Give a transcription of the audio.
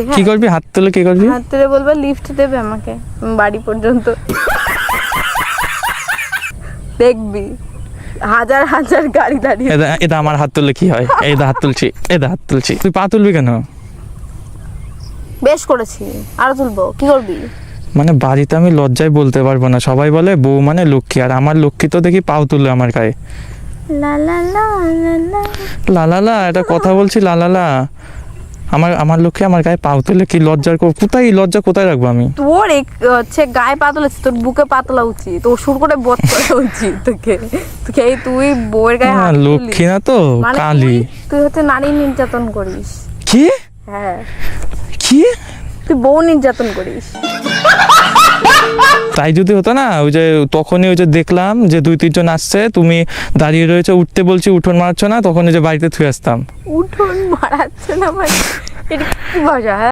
করবি, কি করবি? হাত তুলে কি করবি? হাত তুলে বলবে লিফট দেবে আমাকে বাড়ি পর্যন্ত। দেখবি হাজার হাজার গাড়ি দাঁড়িয়ে। এটা আমার হাত তুললে কি হয়? এটা হাত তুলছি, এটা হাত তুলছি, তুই পা তুলবি কেন? বেশ করেছি, আরো তুলবো। কি করবি? মানে বাড়িতে আমি লজ্জায় বলতে পারবো না, সবাই বলে বউ মানে লক্ষ্মী, আর আমার লক্ষ্মী তো দেখি পাও তুললে আমার গায়ে। লা লা লা লা লা। লালালা, এটা কথা বলছি লালালা। আমার লক্ষ্মী আমার গায়ে পাও তুললে কি লজ্জার কোথায়, লজ্জা কোথায় রাখবো আমি? তোর হচ্ছে গায়ে পা তুলেছিস, তোর বুকে পা তোলা উচিত, তোর সুর করে বধ করা উচিত তোকে। তোকে এই তুই বউয়ের গায়ে হাত তুললি। লক্ষ্মী না তো, মানে কালী। তুই হচ্ছে নারী নির্যাতন করিস। কি? হ্যাঁ, কি? তুই বউ নির্যাতন করিস। তাই যদি হতো না, ওই যে তখনই ওই যে দেখলাম যে 2-3 জন আসছে, তুমি দাঁড়িয়ে রয়েছে, উঠতে বলছি উঠোন মারছো না, তখন ওই যে বাড়িতে থুয়ে আসতাম। উঠোন মারাচ্ছে না মানে এটা কি ভাষা?